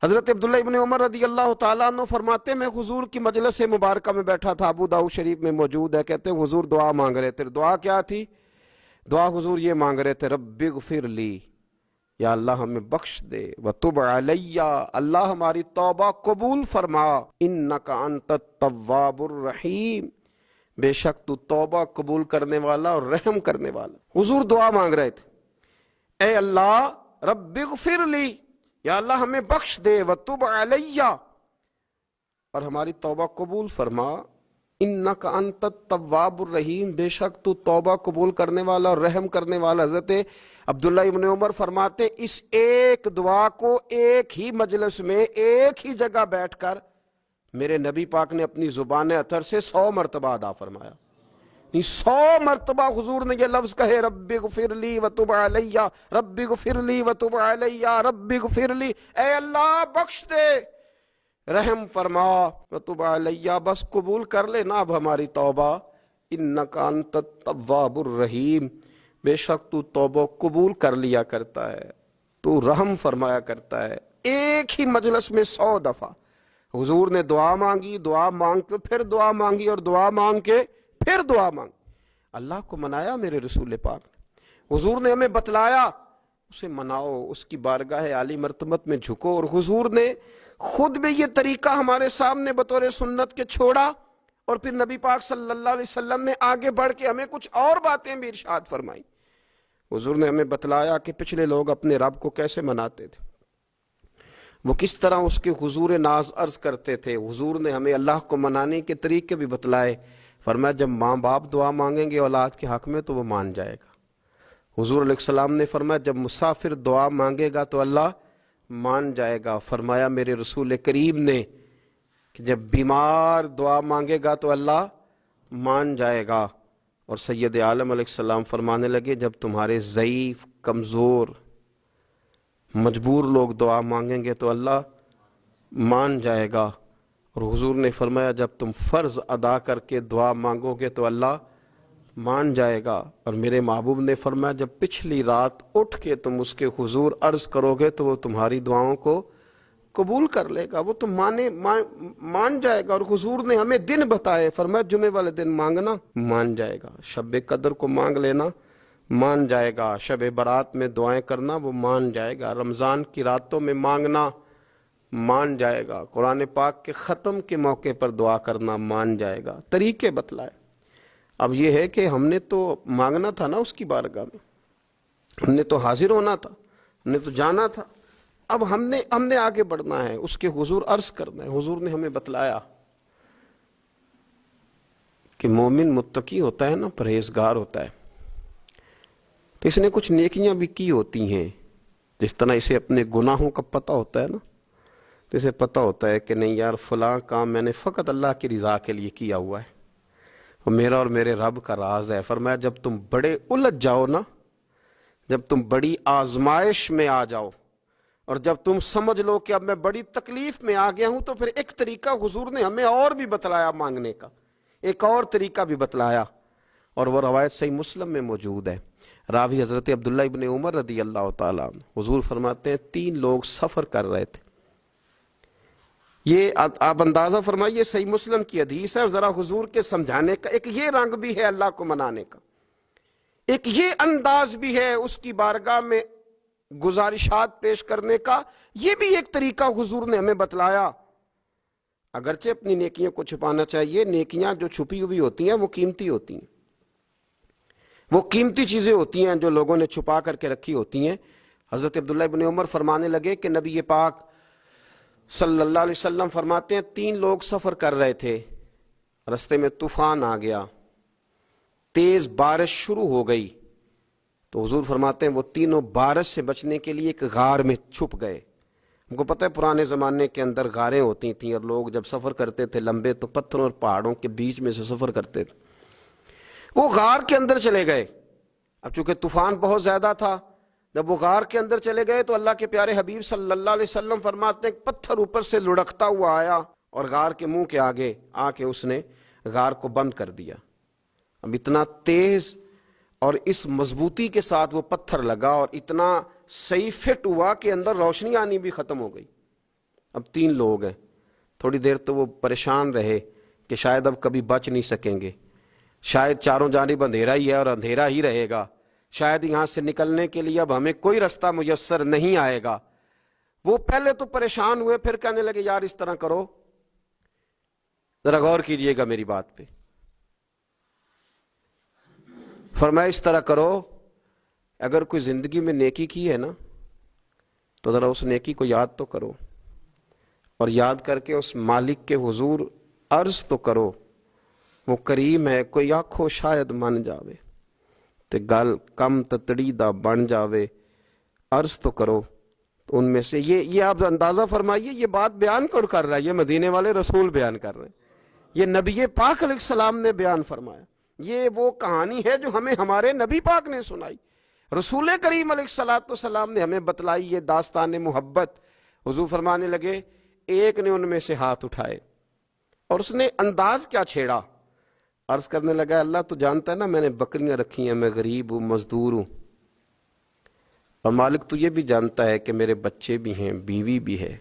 حضرت عبداللہ ابن عمر رضی اللہ تعالیٰ عنہ فرماتے میں حضور کی مجلس مبارکہ میں بیٹھا تھا، ابو داؤد شریف میں موجود ہے، کہتے ہیں حضور دعا مانگ رہے تھے۔ دعا کیا تھی؟ دعا حضور یہ مانگ رہے تھے، رب اغفر لی، یا اللہ ہمیں بخش دے، وتب علی، اللہ ہماری توبہ قبول فرما، انک انت التواب الرحیم، بے شک تو توبہ قبول کرنے والا اور رحم کرنے والا۔ حضور دعا مانگ رہے تھے، اے اللہ رب اغفر لی، یا اللہ ہمیں بخش دے، وتب علی، اور ہماری توبہ قبول فرما، انک انت التواب الرحیم، بے شک تو توبہ قبول کرنے والا اور رحم کرنے والا۔ حضرت عبداللہ ابن عمر فرماتے اس ایک دعا کو ایک ہی مجلس میں ایک ہی جگہ بیٹھ کر میرے نبی پاک نے اپنی زبان اطہر سے 100 مرتبہ ادا فرمایا۔ 100 مرتبہ حضور نے یہ لفظ کہے، رب اغفر لی وتب علی، رب اغفر لی وتب علی، رب اغفر لی، اے اللہ بخش دے، رحم فرما، وتب علی، بس قبول کر لے نا اب ہماری توبہ، انک انت التواب الرحیم، بے شک تو توبہ قبول کر لیا کرتا ہے، تو رحم فرمایا کرتا ہے۔ ایک ہی مجلس میں 100 دفعہ حضور نے دعا مانگی، دعا مانگ کے پھر دعا مانگی، اور دعا مانگ کے پھر دعا مانگی۔ اللہ کو منایا میرے رسول پاک نے، حضور نے ہمیں بتلایا، اسے مناؤ، اس کی بارگاہ عالی مرتبت میں جھکو، اور حضور نے خود بھی یہ طریقہ ہمارے سامنے بطور سنت کے چھوڑا، اور پھر نبی پاک صلی اللہ علیہ وسلم نے آگے بڑھ کے ہمیں کچھ اور باتیں بھی ارشاد فرمائی۔ حضور نے ہمیں بتلایا کہ پچھلے لوگ اپنے رب کو کیسے مناتے تھے، وہ کس طرح اس کے حضور ناز عرض کرتے تھے۔ حضور نے ہمیں اللہ کو منانے کے طریقے بھی بتلائے، فرمایا جب ماں باپ دعا مانگیں گے اولاد کے حق میں تو وہ مان جائے گا۔ حضور علیہ السلام نے فرمایا جب مسافر دعا مانگے گا تو اللہ مان جائے گا۔ فرمایا میرے رسول کریم نے کہ جب بیمار دعا مانگے گا تو اللہ مان جائے گا۔ اور سید عالم علیہ السلام فرمانے لگے جب تمہارے ضعیف، کمزور، مجبور لوگ دعا مانگیں گے تو اللہ مان جائے گا۔ اور حضور نے فرمایا جب تم فرض ادا کر کے دعا مانگو گے تو اللہ مان جائے گا۔ اور میرے محبوب نے فرمایا جب پچھلی رات اٹھ کے تم اس کے حضور عرض کرو گے تو وہ تمہاری دعاؤں کو قبول کر لے گا، وہ تم مان جائے گا۔ اور حضور نے ہمیں دن بتائے، فرمایا جمعے والے دن مانگنا مان جائے گا، شب قدر کو مانگ لینا مان جائے گا، شب برات میں دعائیں کرنا وہ مان جائے گا، رمضان کی راتوں میں مانگنا مان جائے گا، قرآن پاک کے ختم کے موقع پر دعا کرنا مان جائے گا۔ طریقے بتلائے۔ اب یہ ہے کہ ہم نے تو مانگنا تھا نا اس کی بارگاہ میں، ہم نے تو حاضر ہونا تھا، ہم نے تو جانا تھا، اب ہم نے آگے بڑھنا ہے، اس کے حضور عرض کرنا ہے۔ حضور نے ہمیں بتلایا کہ مومن متقی ہوتا ہے نا، پرہیزگار ہوتا ہے، تو اس نے کچھ نیکیاں بھی کی ہوتی ہیں، جس طرح اسے اپنے گناہوں کا پتہ ہوتا ہے نا، تو اسے پتہ ہوتا ہے کہ نہیں یار فلاں کام میں نے فقط اللہ کی رضا کے لیے کیا ہوا ہے، اور میرا اور میرے رب کا راز ہے۔ فرمایا جب تم بڑے الجھ جاؤ نا، جب تم بڑی آزمائش میں آ جاؤ، اور جب تم سمجھ لو کہ اب میں بڑی تکلیف میں آ گیا ہوں، تو پھر ایک طریقہ حضور نے ہمیں اور بھی بتلایا مانگنے کا، ایک اور طریقہ بھی بتلایا، اور وہ روایت صحیح مسلم میں موجود ہے۔ راوی حضرت عبداللہ ابن عمر رضی اللہ تعالیٰ عنہ، حضور فرماتے ہیں 3 لوگ سفر کر رہے تھے، یہ آپ اندازہ فرمائیے صحیح مسلم کی حدیث ہے، اور ذرا حضور کے سمجھانے کا ایک یہ رنگ بھی ہے اللہ کو منانے کا، ایک یہ انداز بھی ہے اس کی بارگاہ میں گزارشات پیش کرنے کا، یہ بھی ایک طریقہ حضور نے ہمیں بتلایا۔ اگرچہ اپنی نیکیوں کو چھپانا چاہیے، نیکیاں جو چھپی ہوئی ہوتی ہیں وہ قیمتی ہوتی ہیں، وہ قیمتی چیزیں ہوتی ہیں جو لوگوں نے چھپا کر کے رکھی ہوتی ہیں۔ حضرت عبداللہ ابن عمر فرمانے لگے کہ نبی پاک صلی اللہ علیہ وسلم فرماتے ہیں 3 لوگ سفر کر رہے تھے، رستے میں طوفان آ گیا، تیز بارش شروع ہو گئی، تو حضور فرماتے ہیں وہ تینوں بارش سے بچنے کے لیے ایک غار میں چھپ گئے۔ ہم کو پتہ ہے پرانے زمانے کے اندر غاریں ہوتی تھیں، اور لوگ جب سفر کرتے تھے لمبے تو پتھروں اور پہاڑوں کے بیچ میں سے سفر کرتے تھے، وہ غار کے اندر چلے گئے۔ اب چونکہ طوفان بہت زیادہ تھا، جب وہ غار کے اندر چلے گئے تو اللہ کے پیارے حبیب صلی اللہ علیہ وسلم فرماتے ہیں ایک پتھر اوپر سے لڑکتا ہوا آیا اور غار کے منہ کے آگے آ کے اس نے غار کو بند کر دیا۔ اب اتنا تیز اور اس مضبوطی کے ساتھ وہ پتھر لگا، اور اتنا صحیح فٹ ہوا کہ اندر روشنی آنی بھی ختم ہو گئی، اب 3 لوگ ہیں. تھوڑی دیر تو وہ پریشان رہے کہ شاید اب کبھی بچ نہیں سکیں گے، شاید چاروں جانب اندھیرا ہی ہے اور اندھیرا ہی رہے گا، شاید یہاں سے نکلنے کے لیے اب ہمیں کوئی رستہ میسر نہیں آئے گا. وہ پہلے تو پریشان ہوئے، پھر کہنے لگے یار اس طرح کرو، ذرا غور کیجئے گا میری بات پہ. فرمایا اس طرح کرو، اگر کوئی زندگی میں نیکی کی ہے نا تو ذرا اس نیکی کو یاد تو کرو، اور یاد کر کے اس مالک کے حضور عرض تو کرو، وہ کریم ہے، کوئی آنکھو شاید من جاوے تے گل کم تتڑی دا بن جاوے، عرض تو کرو. تو ان میں سے یہ آپ اندازہ فرمائیے، یہ بات بیان کون کر رہا ہے؟ یہ مدینے والے رسول بیان کر رہے ہیں، یہ نبی پاک علیہ السلام نے بیان فرمایا. یہ وہ کہانی ہے جو ہمیں ہمارے نبی پاک نے سنائی، رسول کریم علیہ السلام نے ہمیں بتلائی، یہ داستان محبت. حضور فرمانے لگے ایک نے ان میں سے ہاتھ اٹھائے اور اس نے انداز کیا چھیڑا، عرض کرنے لگا اللہ تو جانتا ہے نا میں نے بکریاں رکھی ہیں، میں غریب ہوں، مزدور ہوں، اور مالک تو یہ بھی جانتا ہے کہ میرے بچے بھی ہیں، بیوی بھی ہے،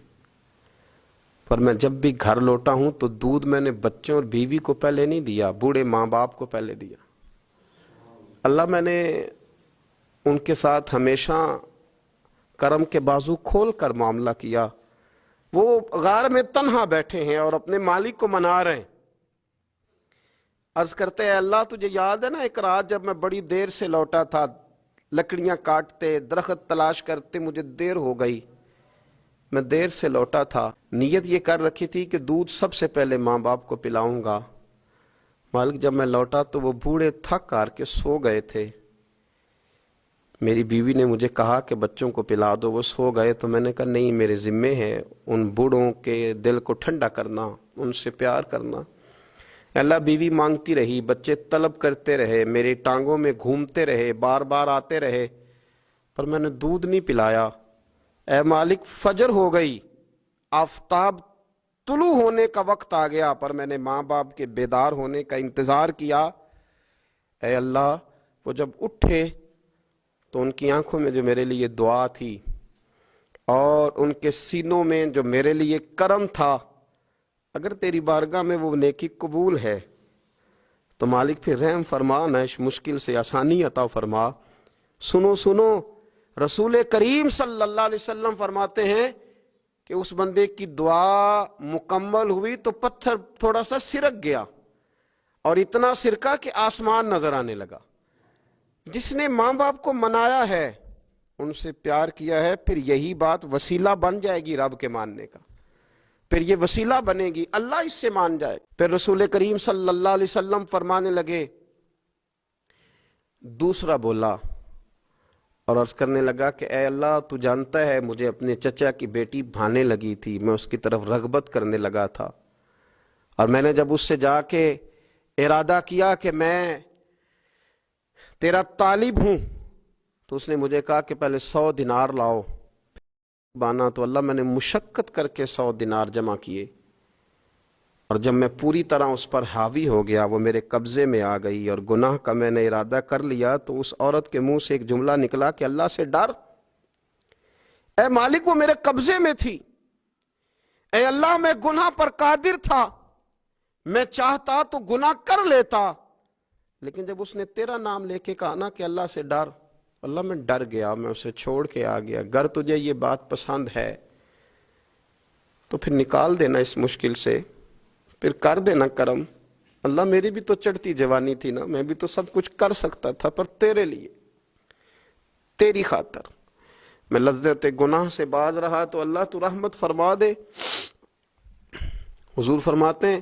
پر میں جب بھی گھر لوٹا ہوں تو دودھ میں نے بچوں اور بیوی کو پہلے نہیں دیا، بوڑھے ماں باپ کو پہلے دیا. اللہ میں نے ان کے ساتھ ہمیشہ کرم کے بازو کھول کر معاملہ کیا. وہ غار میں تنہا بیٹھے ہیں اور اپنے مالک کو منا رہے ہیں. عرض کرتے ہیں اللہ تجھے یاد ہے نا ایک رات جب میں بڑی دیر سے لوٹا تھا، لکڑیاں کاٹتے، درخت تلاش کرتے، مجھے دیر ہو گئی، میں دیر سے لوٹا تھا، نیت یہ کر رکھی تھی کہ دودھ سب سے پہلے ماں باپ کو پلاؤں گا. مالک جب میں لوٹا تو وہ بوڑھے تھک کر کے سو گئے تھے. میری بیوی نے مجھے کہا کہ بچوں کو پلا دو، وہ سو گئے. تو میں نے کہا نہیں، میرے ذمے ہے ان بوڑھوں کے دل کو ٹھنڈا کرنا، ان سے پیار کرنا. اللہ بیوی مانگتی رہی، بچے طلب کرتے رہے، میری ٹانگوں میں گھومتے رہے، بار بار آتے رہے، پر میں نے دودھ نہیں پلایا. اے مالک فجر ہو گئی، آفتاب طلوع ہونے کا وقت آ گیا، پر میں نے ماں باپ کے بیدار ہونے کا انتظار کیا. اے اللہ وہ جب اٹھے تو ان کی آنکھوں میں جو میرے لیے دعا تھی اور ان کے سینوں میں جو میرے لیے کرم تھا، اگر تیری بارگاہ میں وہ نیکی قبول ہے تو مالک پھر رحم فرما، نہ اس مشکل سے آسانی عطا فرما. سنو سنو، رسول کریم صلی اللہ علیہ وسلم فرماتے ہیں کہ اس بندے کی دعا مکمل ہوئی تو پتھر تھوڑا سا سرک گیا، اور اتنا سرکا کہ آسمان نظر آنے لگا. جس نے ماں باپ کو منایا ہے، ان سے پیار کیا ہے، پھر یہی بات وسیلہ بن جائے گی رب کے ماننے کا، پھر یہ وسیلہ بنے گی، اللہ اس سے مان جائے. پھر رسول کریم صلی اللہ علیہ وسلم فرمانے لگے، دوسرا بولا اور عرض کرنے لگا کہ اے اللہ تو جانتا ہے مجھے اپنے چچا کی بیٹی بھانے لگی تھی، میں اس کی طرف رغبت کرنے لگا تھا، اور میں نے جب اس سے جا کے ارادہ کیا کہ میں تیرا طالب ہوں، تو اس نے مجھے کہا کہ پہلے 100 دینار لاؤ بانا. تو اللہ میں نے مشقت کر کے 100 دینار جمع کیے، اور جب میں پوری طرح اس پر حاوی ہو گیا، وہ میرے قبضے میں آ گئی اور گناہ کا میں نے ارادہ کر لیا، تو اس عورت کے منہ سے ایک جملہ نکلا کہ اللہ سے ڈر. اے مالک وہ میرے قبضے میں تھی، اے اللہ میں گناہ پر قادر تھا، میں چاہتا تو گناہ کر لیتا، لیکن جب اس نے تیرا نام لے کے کہا نا کہ اللہ سے ڈر، اللہ میں ڈر گیا، میں اسے چھوڑ کے آ گیا. اگر تجھے یہ بات پسند ہے تو پھر نکال دینا اس مشکل سے، پھر کر دینا کرم. اللہ میری بھی تو چڑھتی جوانی تھی نا، میں بھی تو سب کچھ کر سکتا تھا، پر تیرے لیے، تیری خاطر میں لذت گناہ سے باز رہا، تو اللہ تو رحمت فرما دے. حضور فرماتے ہیں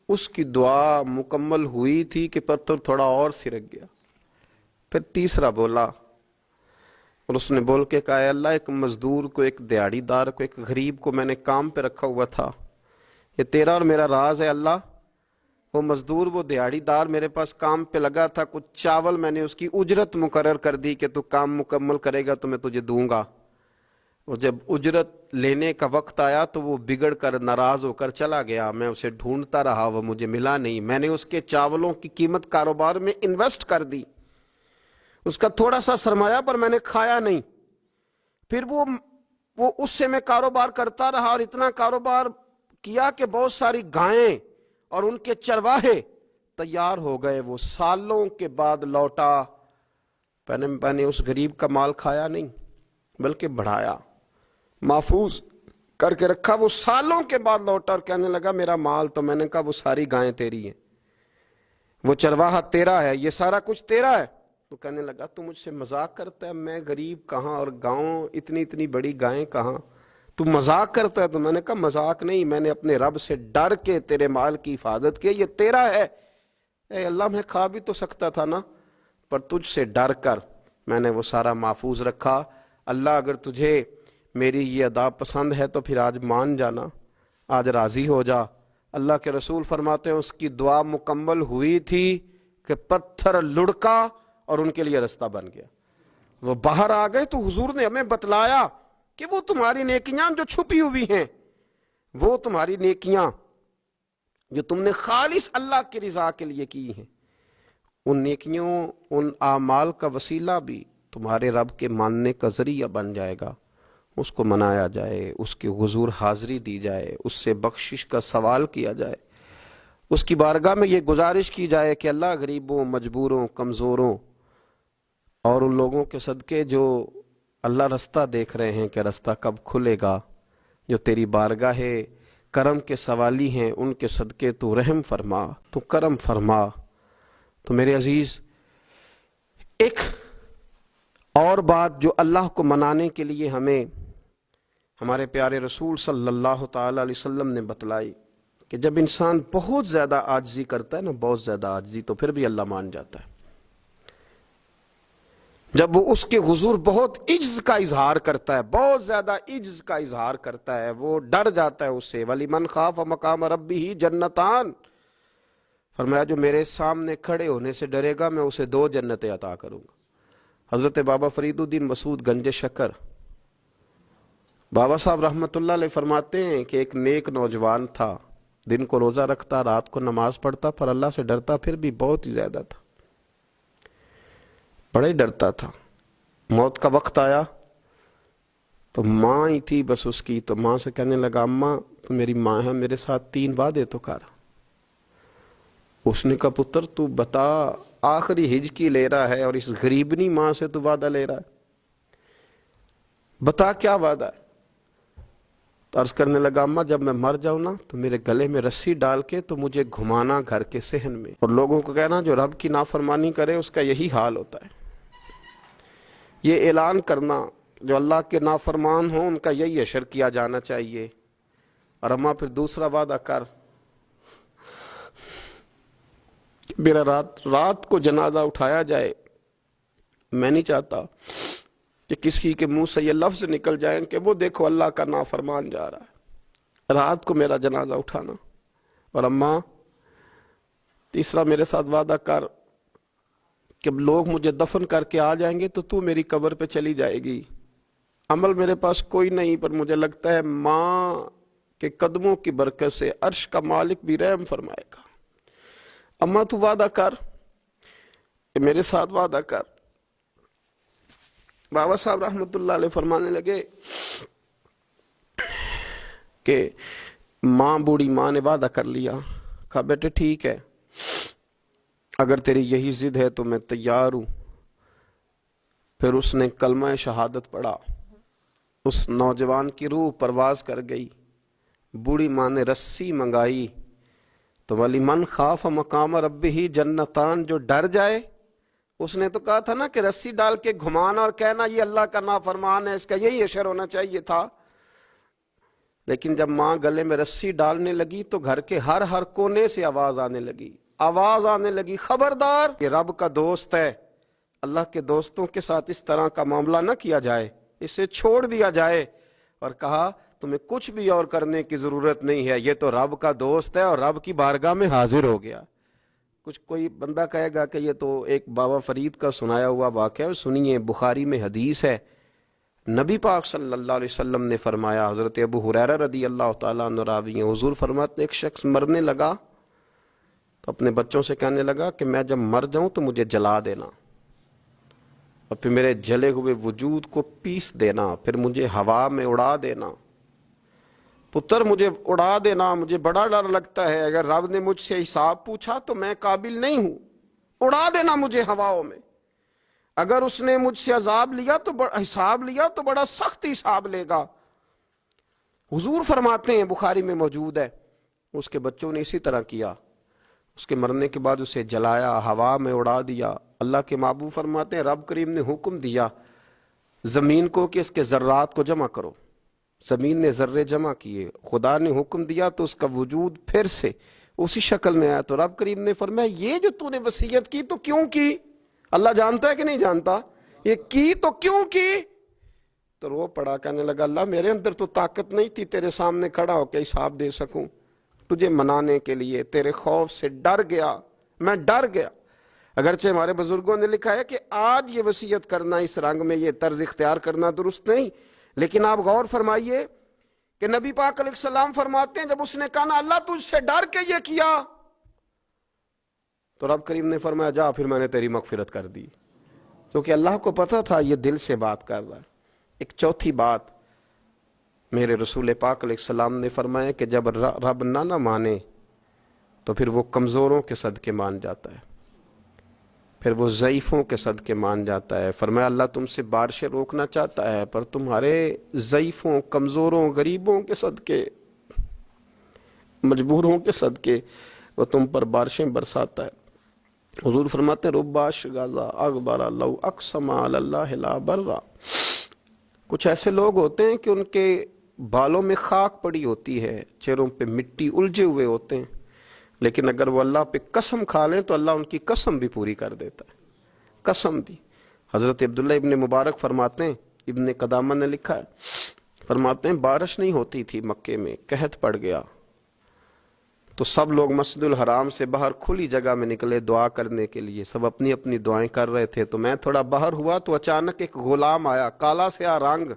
اس کی دعا مکمل ہوئی تھی کہ پتھر تھوڑا اور سرک گیا. پھر تیسرا بولا اور اس نے بول کے کہا اے اللہ ایک مزدور کو، ایک دیہڑی دار کو، ایک غریب کو میں نے کام پہ رکھا ہوا تھا، یہ تیرا اور میرا راز ہے اللہ. وہ مزدور، وہ دیہڑی دار میرے پاس کام پہ لگا تھا، کچھ چاول میں نے اس کی اجرت مقرر کر دی کہ تو کام مکمل کرے گا تو میں تجھے دوں گا. اور جب اجرت لینے کا وقت آیا تو وہ بگڑ کر ناراض ہو کر چلا گیا. میں اسے ڈھونڈتا رہا، وہ مجھے ملا نہیں. میں نے اس کے چاولوں کی قیمت کاروبار میں انویسٹ کر دی، اس کا تھوڑا سا سرمایہ، پر میں نے کھایا نہیں. پھر وہ وہ اس سے میں کاروبار کرتا رہا اور اتنا کاروبار کیا کہ بہت ساری گائیں اور ان کے چرواہے تیار ہو گئے. وہ سالوں کے بعد لوٹا. میں نے اس غریب کا مال کھایا نہیں بلکہ بڑھایا, محفوظ کر کے رکھا. وہ سالوں کے بعد لوٹا اور کہنے لگا میرا مال. تو میں نے کہا وہ ساری گائیں تیری ہیں, وہ چرواہا تیرا ہے, یہ سارا کچھ تیرا ہے. تو کہنے لگا تو مجھ سے مذاق کرتا ہے, میں غریب کہاں اور گاؤں اتنی بڑی گائیں کہاں, تو مذاق کرتا ہے. تو میں نے کہا مذاق نہیں, میں نے اپنے رب سے ڈر کے تیرے مال کی حفاظت کی, یہ تیرا ہے. اے اللہ میں کھا بھی تو سکتا تھا نا, پر تجھ سے ڈر کر میں نے وہ سارا محفوظ رکھا. اللہ اگر تجھے میری یہ ادا پسند ہے تو پھر آج مان جانا, آج راضی ہو جا. اللہ کے رسول فرماتے ہیں اس کی دعا مکمل ہوئی تھی کہ پتھر لڑکا اور ان کے لیے رستہ بن گیا. وہ باہر آ گئے تو حضور نے ہمیں بتلایا کہ وہ تمہاری نیکیاں جو چھپی ہوئی ہیں, وہ تمہاری نیکیاں جو تم نے خالص اللہ کی رضا کے لیے کی ہیں, ان نیکیوں ان اعمال کا وسیلہ بھی تمہارے رب کے ماننے کا ذریعہ بن جائے گا. اس کو منایا جائے, اس کے حضور حاضری دی جائے, اس سے بخشش کا سوال کیا جائے, اس کی بارگاہ میں یہ گزارش کی جائے کہ اللہ غریبوں, مجبوروں, کمزوروں اور ان لوگوں کے صدقے جو اللہ رستہ دیکھ رہے ہیں کہ رستہ کب کھلے گا, جو تیری بارگاہ کرم کے سوالی ہیں, ان کے صدقے تو رحم فرما, تو کرم فرما. تو میرے عزیز, ایک اور بات جو اللہ کو منانے کے لیے ہمیں ہمارے پیارے رسول صلی اللہ تعالی علیہ وسلم نے بتلائی کہ جب انسان بہت زیادہ عاجزی کرتا ہے نا, بہت زیادہ عاجزی, تو پھر بھی اللہ مان جاتا ہے. جب وہ اس کے حضور بہت عجز کا اظہار کرتا ہے, بہت زیادہ عجز کا اظہار کرتا ہے, وہ ڈر جاتا ہے اس سے. وَلِمَنْ خَافَ مَقَامَ رَبِّهِ جَنَّتَانِ, فرمایا جو میرے سامنے کھڑے ہونے سے ڈرے گا میں اسے 2 جنتیں عطا کروں گا. حضرت بابا فرید الدین مسعود گنج شکر بابا صاحب رحمۃ اللہ علیہ فرماتے ہیں کہ ایک نیک نوجوان تھا, دن کو روزہ رکھتا, رات کو نماز پڑھتا, پر اللہ سے ڈرتا پھر بھی بہت ہی زیادہ تھا, بڑا ہی ڈرتا تھا. موت کا وقت آیا تو ماں ہی تھی بس اس کی, تو ماں سے کہنے لگا اماں تو میری ماں ہے, میرے ساتھ 3 وعدے تو کر. اس نے کہا پتر تو بتا, آخری ہجکی لے رہا ہے اور اس غریبنی ماں سے تو وعدہ لے رہا ہے, بتا کیا وعدہ ہے. تو عرض کرنے لگا اماں جب میں مر جاؤں نا تو میرے گلے میں رسی ڈال کے تو مجھے گھمانا گھر کے صحن میں, اور لوگوں کو کہنا جو رب کی نافرمانی کرے اس کا یہی حال ہوتا ہے. یہ اعلان کرنا جو اللہ کے نافرمان ہوں ان کا یہی اشر کیا جانا چاہیے. اور اماں پھر دوسرا وعدہ کر, میرا رات کو جنازہ اٹھایا جائے, میں نہیں چاہتا کہ کسی کے منہ سے یہ لفظ نکل جائیں کہ وہ دیکھو اللہ کا نافرمان جا رہا ہے, رات کو میرا جنازہ اٹھانا. اور اماں تیسرا میرے ساتھ وعدہ کر کہ لوگ مجھے دفن کر کے آ جائیں گے تو میری قبر پہ چلی جائے گی. عمل میرے پاس کوئی نہیں, پر مجھے لگتا ہے ماں کے قدموں کی برکت سے عرش کا مالک بھی رحم فرمائے گا. اماں تو وعدہ کر, میرے ساتھ وعدہ کر. بابا صاحب رحمۃ اللہ علیہ فرمانے لگے کہ ماں, بوڑھی ماں نے وعدہ کر لیا. کہا بیٹے ٹھیک ہے, اگر تیری یہی ضد ہے تو میں تیار ہوں. پھر اس نے کلمہ شہادت پڑھا, اس نوجوان کی روح پرواز کر گئی. بوڑھی ماں نے رسی منگائی تو وَلِمَنْ خَافَ مَقَامَ رَبِّهِ جَنَّتَانِ, جو ڈر جائے. اس نے تو کہا تھا نا کہ رسی ڈال کے گھمانا اور کہنا یہ اللہ کا نافرمان ہے, اس کا یہی اشر ہونا چاہیے تھا. لیکن جب ماں گلے میں رسی ڈالنے لگی تو گھر کے ہر کونے سے آواز آنے لگی, خبردار, یہ رب کا دوست ہے, اللہ کے دوستوں کے ساتھ اس طرح کا معاملہ نہ کیا جائے, اسے چھوڑ دیا جائے. اور کہا تمہیں کچھ بھی اور کرنے کی ضرورت نہیں ہے, یہ تو رب کا دوست ہے اور رب کی بارگاہ میں حاضر ہو گیا. کچھ کوئی بندہ کہے گا کہ یہ تو ایک بابا فرید کا سنایا ہوا واقعہ ہے. سنیے, بخاری میں حدیث ہے, نبی پاک صلی اللہ علیہ وسلم نے فرمایا, حضرت ابو ہریرہ رضی اللہ تعالیٰ عنہ راوی ہیں, حضور فرماتے ایک شخص مرنے لگا تو اپنے بچوں سے کہنے لگا کہ میں جب مر جاؤں تو مجھے جلا دینا. اور پھر میرے جلے ہوئے وجود کو پیس دینا، پھر مجھے ہوا میں اڑا دینا۔ پتر مجھے اڑا دینا، مجھے بڑا ڈر لگتا ہے، اگر رب نے مجھ سے حساب پوچھا تو میں قابل نہیں ہوں، اڑا دینا مجھے ہواؤں میں۔ اگر اس نے مجھ سے عذاب لیا تو حساب لیا تو بڑا سخت حساب لے گا۔ حضور فرماتے ہیں، بخاری میں موجود ہے، اس کے بچوں نے اسی طرح کیا، اس کے مرنے کے بعد اسے جلایا، ہوا میں اڑا دیا۔ اللہ کے محبوب فرماتے ہیں رب کریم نے حکم دیا زمین کو کہ اس کے ذرات کو جمع کرو، زمین نے ذرے جمع کیے، خدا نے حکم دیا تو اس کا وجود پھر سے اسی شکل میں آیا۔ تو رب کریم نے فرمایا یہ جو تو نے وصیت کی تو کیوں کی؟ اللہ جانتا ہے کہ نہیں جانتا؟ یہ کی تو کیوں کی؟ تو رو پڑا، کہنے لگا اللہ میرے اندر تو طاقت نہیں تھی تیرے سامنے کھڑا ہو کے حساب دے سکوں، تجھے منانے کے لیے تیرے خوف سے ڈر گیا، میں ڈر گیا۔ اگرچہ ہمارے بزرگوں نے لکھا ہے کہ آج یہ وصیت کرنا، اس رنگ میں یہ طرز اختیار کرنا درست نہیں، لیکن آپ غور فرمائیے کہ نبی پاک علیہ السلام فرماتے ہیں جب اس نے کہا نا اللہ تجھ سے ڈر کے یہ کیا، تو رب کریم نے فرمایا جا پھر میں نے تیری مغفرت کر دی، کیونکہ اللہ کو پتا تھا یہ دل سے بات کر رہا ہے۔ ایک چوتھی بات میرے رسول پاک علیہ السلام نے فرمایا کہ جب رب نہ مانے تو پھر وہ کمزوروں کے صدقے مان جاتا ہے، پھر وہ ضعیفوں کے صدقے مان جاتا ہے۔ فرمایا اللہ تم سے بارشیں روکنا چاہتا ہے پر تمہارے ضعیفوں، کمزوروں، غریبوں کے صدقے، مجبوروں کے صدقے وہ تم پر بارشیں برساتا ہے۔ حضور فرماتے ہیں رب اشغاذا اغبر لو اقسم علی اللہ لا برا۔ کچھ ایسے لوگ ہوتے ہیں کہ ان کے بالوں میں خاک پڑی ہوتی ہے، چہروں پہ مٹی الجھے ہوئے ہوتے ہیں، لیکن اگر وہ اللہ پہ قسم کھا لیں تو اللہ ان کی قسم بھی پوری کر دیتا ہے، قسم بھی۔ حضرت عبداللہ ابن مبارک فرماتے ہیں، ابن قدامہ نے لکھا ہے، فرماتے ہیں بارش نہیں ہوتی تھی مکے میں، قحط پڑ گیا تو سب لوگ مسجد الحرام سے باہر کھلی جگہ میں نکلے دعا کرنے کے لیے، سب اپنی اپنی دعائیں کر رہے تھے۔ تو میں تھوڑا باہر ہوا تو اچانک ایک غلام آیا، کالا سیاہ رنگ،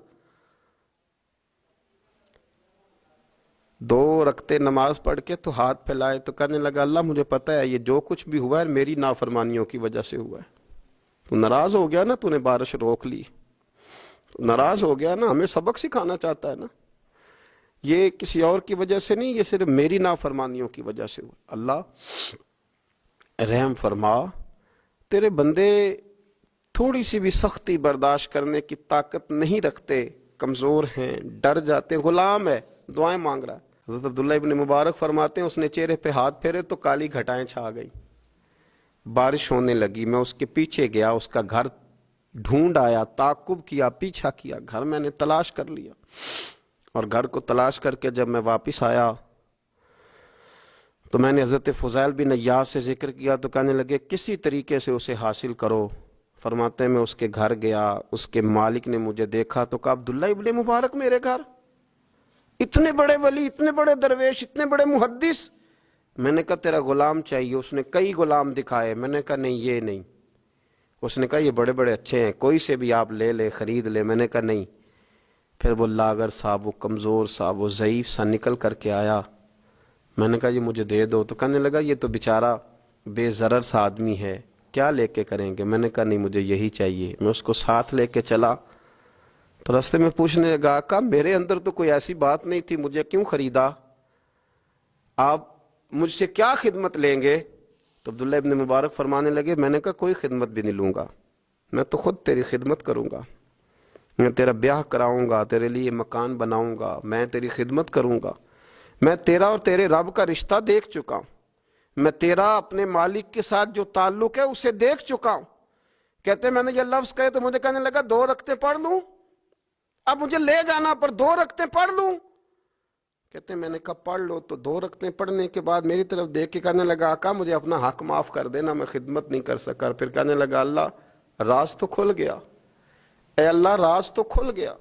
2 رکعتیں نماز پڑھ کے تو ہاتھ پھیلائے تو کہنے لگا اللہ مجھے پتہ ہے یہ جو کچھ بھی ہوا ہے میری نافرمانیوں کی وجہ سے ہوا ہے۔ تو ناراض ہو گیا نا، تو نے بارش روک لی، تو ناراض ہو گیا نا، ہمیں سبق سکھانا چاہتا ہے نا، یہ کسی اور کی وجہ سے نہیں، یہ صرف میری نافرمانیوں کی وجہ سے ہوا۔ اللہ رحم فرما، تیرے بندے تھوڑی سی بھی سختی برداشت کرنے کی طاقت نہیں رکھتے، کمزور ہیں، ڈر جاتے، غلام ہے، دعائیں مانگ رہا ہے۔ حضرت عبداللہ ابن مبارک فرماتے ہیں اس نے چہرے پہ ہاتھ پھیرے تو کالی گھٹائیں چھا گئی، بارش ہونے لگی، میں اس کے پیچھے گیا، اس کا گھر ڈھونڈ آیا، تعقب کیا، پیچھا کیا، گھر میں نے تلاش کر لیا، اور گھر کو تلاش کر کے جب میں واپس آیا تو میں نے حضرت فضیل بن عیاض سے ذکر کیا تو کہنے لگے کسی طریقے سے اسے حاصل کرو۔ فرماتے ہیں میں اس کے گھر گیا، اس کے مالک نے مجھے دیکھا تو کہا عبداللہ ابن مبارک میرے گھر، اتنے بڑے ولی، اتنے بڑے درویش، اتنے بڑے محدث۔ میں نے کہا تیرا غلام چاہیے، اس نے کئی غلام دکھائے، میں نے کہا نہیں یہ نہیں، اس نے کہا یہ بڑے بڑے اچھے ہیں، کوئی سے بھی آپ لے لے، خرید لے، میں نے کہا نہیں۔ پھر وہ لاغر صاحب، وہ کمزور صاحب، وہ ضعیف سا نکل کر کے آیا، میں نے کہا یہ مجھے دے دو، تو کہنے لگا یہ تو بیچارہ بے ضرر سا آدمی ہے، کیا لے کے کریں گے؟ میں نے کہا نہیں مجھے یہی چاہیے۔ میں اس کو ساتھ لے کے چلا تو راستے میں پوچھنے لگا آقا میرے اندر تو کوئی ایسی بات نہیں تھی، مجھے کیوں خریدا؟ آپ مجھ سے کیا خدمت لیں گے؟ تو عبداللہ ابن مبارک فرمانے لگے میں نے کہا کوئی خدمت بھی نہیں لوں گا، میں تو خود تیری خدمت کروں گا، میں تیرا بیاہ کراؤں گا، تیرے لیے مکان بناؤں گا، میں تیری خدمت کروں گا، میں تیرا اور تیرے رب کا رشتہ دیکھ چکا ہوں، میں تیرا اپنے مالک کے ساتھ جو تعلق ہے اسے دیکھ چکا ہوں۔ کہتے میں نے یہ لفظ کہے تو مجھے کہنے لگا 2 رکعتیں پڑھ لوں، اب مجھے لے جانا پر 2 رکعتیں پڑھ لوں؟ کہتے میں نے کہا پڑھ لو۔ تو 2 رکعتیں پڑھنے کے بعد میری طرف دیکھ کے کہنے لگا آقا مجھے اپنا حق معاف کر دینا، میں خدمت نہیں کر سکا۔ پھر کہنے لگا اللہ راز تو کھل گیا، اے اللہ راز تو کھل گیا،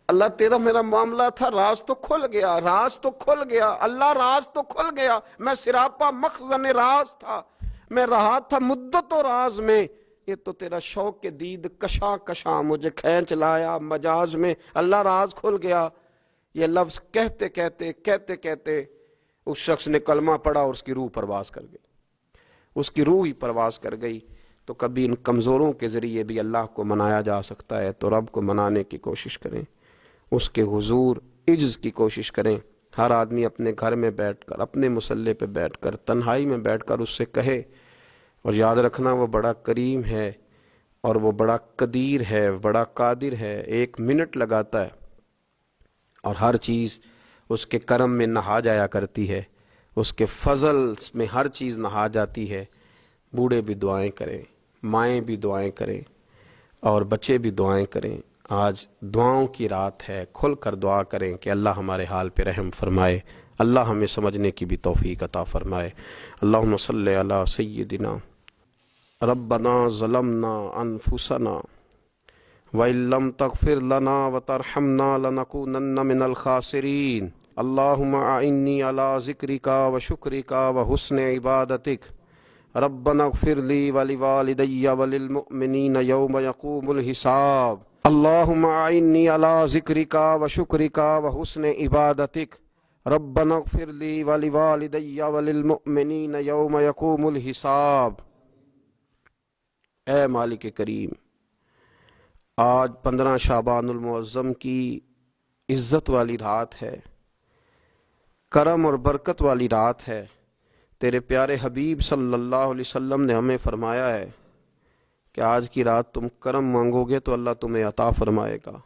اللہ تیرا میرا معاملہ تھا، راز تو کھل گیا، راز تو کھل گیا، اللہ راز تو کھل گیا، میں سراپا مخزن راز تھا، میں رہا تھا مدت و راز میں، یہ تو تیرا شوق کے دید کشاں کشاں مجھے کھینچ لایا مجاز میں، اللہ راز کھل گیا۔ یہ لفظ کہتے کہتے کہتے کہتے اس شخص نے کلمہ پڑھا اور اس کی روح پرواز کر گئی، اس کی روح ہی پرواز کر گئی۔ تو کبھی ان کمزوروں کے ذریعے بھی اللہ کو منایا جا سکتا ہے، تو رب کو منانے کی کوشش کریں، اس کے حضور عجز کی کوشش کریں۔ ہر آدمی اپنے گھر میں بیٹھ کر، اپنے مصلے پہ بیٹھ کر، تنہائی میں بیٹھ کر اس سے کہے، اور یاد رکھنا وہ بڑا کریم ہے اور وہ بڑا قدیر ہے، بڑا قادر ہے، 1 منٹ لگاتا ہے اور ہر چیز اس کے کرم میں نہا جایا کرتی ہے، اس کے فضل میں ہر چیز نہا جاتی ہے۔ بوڑھے بھی دعائیں کریں، مائیں بھی دعائیں کریں، اور بچے بھی دعائیں کریں۔ آج دعاؤں کی رات ہے، کھل کر دعا کریں کہ اللہ ہمارے حال پہ رحم فرمائے، اللہ ہمیں سمجھنے کی بھی توفیق عطا فرمائے۔ اللہم صلی علی سیدنا ربنا ظلمنا انفسنا وَإِن لَّمْ تَغْفِرْ لَنَا وَتَرْحَمْنَا لَنَكُونَنَّ مِنَ الْخَاسِرِينَ اللهم أعني على ذكرك وشكرك وحسن عبادتك ربنا اغفر لي ولوالدي وللمؤمنين يوم يقوم الحساب اللهم أعني على ذكرك وشكرك وحسن عبادتك ربنا اغفر لي ولوالدي وللمؤمنين يوم يقوم الحساب۔ اے مالک کریم، آج 15 شعبان المعظم کی عزت والی رات ہے، کرم اور برکت والی رات ہے۔ تیرے پیارے حبیب صلی اللہ علیہ وسلم نے ہمیں فرمایا ہے کہ آج کی رات تم کرم مانگو گے تو اللہ تمہیں عطا فرمائے گا۔